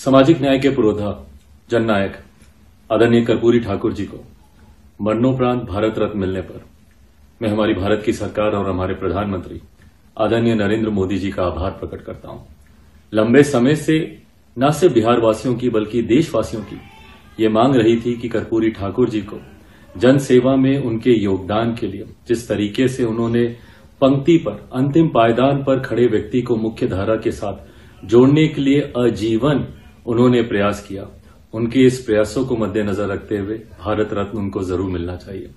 सामाजिक न्याय के पुरोधा जननायक आदरणीय कर्पूरी ठाकुर जी को मरणोपरांत भारत रत्न मिलने पर मैं हमारी भारत की सरकार और हमारे प्रधानमंत्री आदरणीय नरेंद्र मोदी जी का आभार प्रकट करता हूं। लंबे समय से न सिर्फ बिहार वासियों की बल्कि देशवासियों की ये मांग रही थी कि कर्पूरी ठाकुर जी को जन सेवा में उनके योगदान के लिए जिस तरीके से उन्होंने पंक्ति पर अंतिम पायदान पर खड़े व्यक्ति को मुख्य धारा के साथ जोड़ने के लिए आजीवन उन्होंने प्रयास किया, उनके इस प्रयासों को मद्देनजर रखते हुए भारत रत्न उनको जरूर मिलना चाहिए।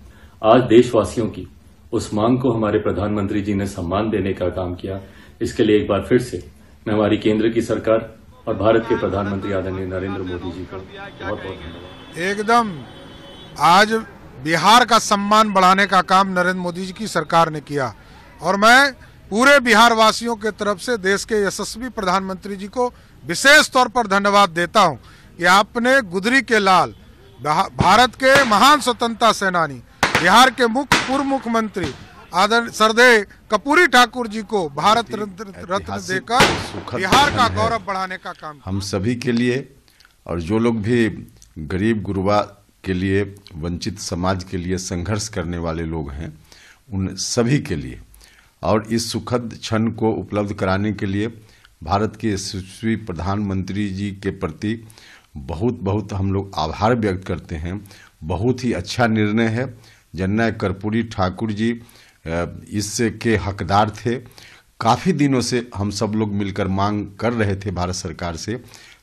आज देशवासियों की उस मांग को हमारे प्रधानमंत्री जी ने सम्मान देने का काम किया। इसके लिए एक बार फिर से मैं हमारी केंद्र की सरकार और भारत के प्रधानमंत्री आदरणीय नरेंद्र मोदी जी का बहुत बहुत धन्यवाद। एकदम आज बिहार का सम्मान बढ़ाने का काम नरेंद्र मोदी जी की सरकार ने किया और मैं पूरे बिहार वासियों के तरफ से देश के यशस्वी प्रधानमंत्री जी को विशेष तौर पर धन्यवाद देता हूं कि आपने गुदरी के लाल, भारत के महान स्वतंत्रता सेनानी, बिहार के पूर्व मुख्यमंत्री आदरणीय श्रद्धेय कर्पूरी ठाकुर जी को भारत रत्न देकर बिहार का गौरव बढ़ाने का काम हम सभी के लिए और जो लोग भी गरीब गुरबा के लिए, वंचित समाज के लिए संघर्ष करने वाले लोग हैं, उन सभी के लिए और इस सुखद क्षण को उपलब्ध कराने के लिए भारत के यशस्वी प्रधानमंत्री जी के प्रति बहुत बहुत हम लोग आभार व्यक्त करते हैं। बहुत ही अच्छा निर्णय है। जननायक कर्पूरी ठाकुर जी इसके हकदार थे। काफ़ी दिनों से हम सब लोग मिलकर मांग कर रहे थे भारत सरकार से,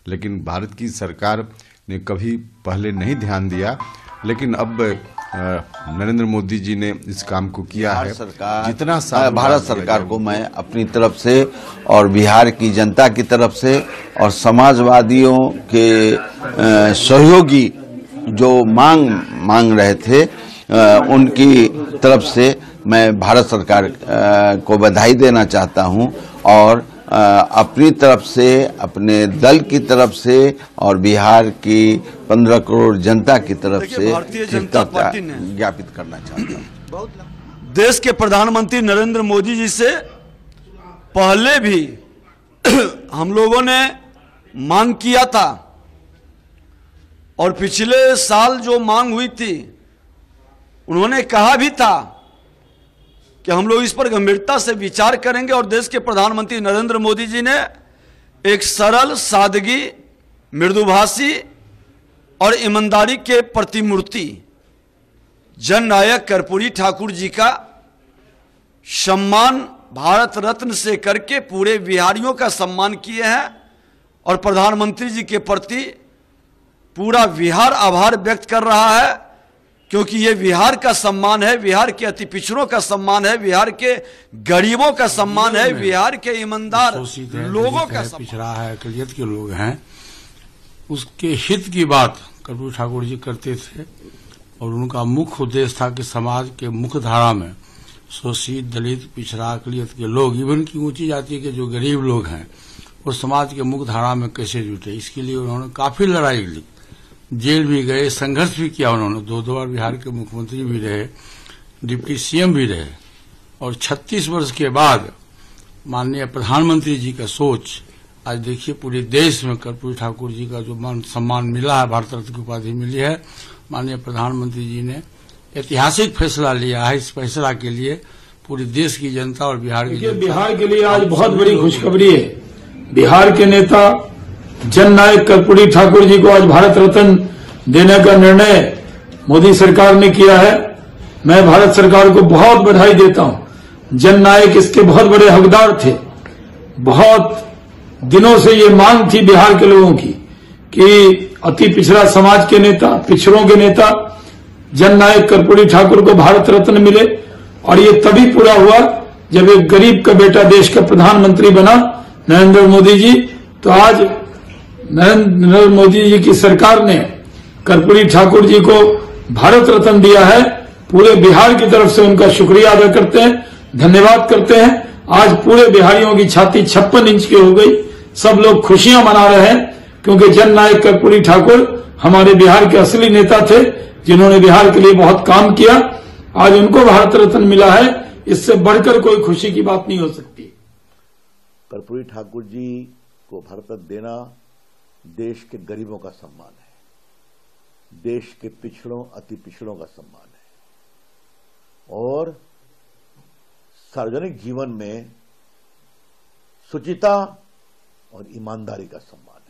लेकिन भारत की सरकार ने कभी पहले नहीं ध्यान दिया, लेकिन अब नरेंद्र मोदी जी ने इस काम को किया है। जितना भारत सरकार को मैं अपनी तरफ से और बिहार की जनता की तरफ से और समाजवादियों के सहयोगी जो मांग रहे थे उनकी तरफ से मैं भारत सरकार को बधाई देना चाहता हूं और अपनी तरफ से, अपने दल की तरफ से और बिहार की 15 करोड़ जनता की तरफ से कृतज्ञता ज्ञापित करना चाहता हूं। देश के प्रधानमंत्री नरेंद्र मोदी जी से पहले भी हम लोगों ने मांग किया था और पिछले साल जो मांग हुई थी उन्होंने कहा भी था कि हम लोग इस पर गंभीरता से विचार करेंगे और देश के प्रधानमंत्री नरेंद्र मोदी जी ने एक सरल, सादगी, मृदुभाषी और ईमानदारी के प्रतिमूर्ति जननायक कर्पूरी ठाकुर जी का सम्मान भारत रत्न से करके पूरे बिहारियों का सम्मान किए हैं और प्रधानमंत्री जी के प्रति पूरा बिहार आभार व्यक्त कर रहा है, क्योंकि ये बिहार का सम्मान है, बिहार के अति पिछड़ों का सम्मान है, बिहार के गरीबों का सम्मान है, बिहार के ईमानदार लोगों का पिछड़ा है, अकलियत के लोग हैं, उसके हित की बात कर्पूरी ठाकुर जी करते थे और उनका मुख्य उद्देश्य था कि समाज के मुख्य धारा में शोषित, दलित, पिछड़ा, अकलियत के लोग, इवन की ऊंची जाति के जो गरीब लोग हैं, वो समाज के मुख्य धारा में कैसे जुटे, इसके लिए उन्होंने काफी लड़ाई ली, जेल भी गए, संघर्ष भी किया उन्होंने। 2 बार बिहार के मुख्यमंत्री भी रहे, डिप्टी सीएम भी रहे और 36 वर्ष के बाद माननीय प्रधानमंत्री जी का सोच, आज देखिए पूरे देश में कर्पूरी ठाकुर जी का जो मान सम्मान मिला है, भारत रत्न की उपाधि मिली है, माननीय प्रधानमंत्री जी ने ऐतिहासिक फैसला लिया है। इस फैसला के लिए पूरे देश की जनता और बिहार की जनता, बिहार के लिए आज बहुत बड़ी खुशखबरी है। बिहार के नेता जननायक कर्पूरी ठाकुर जी को आज भारत रत्न देने का निर्णय मोदी सरकार ने किया है। मैं भारत सरकार को बहुत बधाई देता हूं। जननायक इसके बहुत बड़े हकदार थे। बहुत दिनों से ये मांग थी बिहार के लोगों की कि अति पिछड़ा समाज के नेता, पिछड़ों के नेता जननायक कर्पूरी ठाकुर को भारत रत्न मिले और ये तभी पूरा हुआ जब एक गरीब का बेटा देश का प्रधानमंत्री बना नरेंद्र मोदी जी। तो आज नरेंद्र मोदी जी की सरकार ने कर्पूरी ठाकुर जी को भारत रत्न दिया है। पूरे बिहार की तरफ से उनका शुक्रिया अदा करते हैं, धन्यवाद करते हैं। आज पूरे बिहारियों की छाती 56 इंच की हो गई। सब लोग खुशियां मना रहे हैं क्योंकि जननायक कर्पूरी ठाकुर हमारे बिहार के असली नेता थे जिन्होंने बिहार के लिए बहुत काम किया। आज उनको भारत रत्न मिला है, इससे बढ़कर कोई खुशी की बात नहीं हो सकती। कर्पूरी ठाकुर जी को भारत रत्न देना देश के गरीबों का सम्मान है, देश के पिछड़ों अति पिछड़ों का सम्मान है और सार्वजनिक जीवन में शुचिता और ईमानदारी का सम्मान है।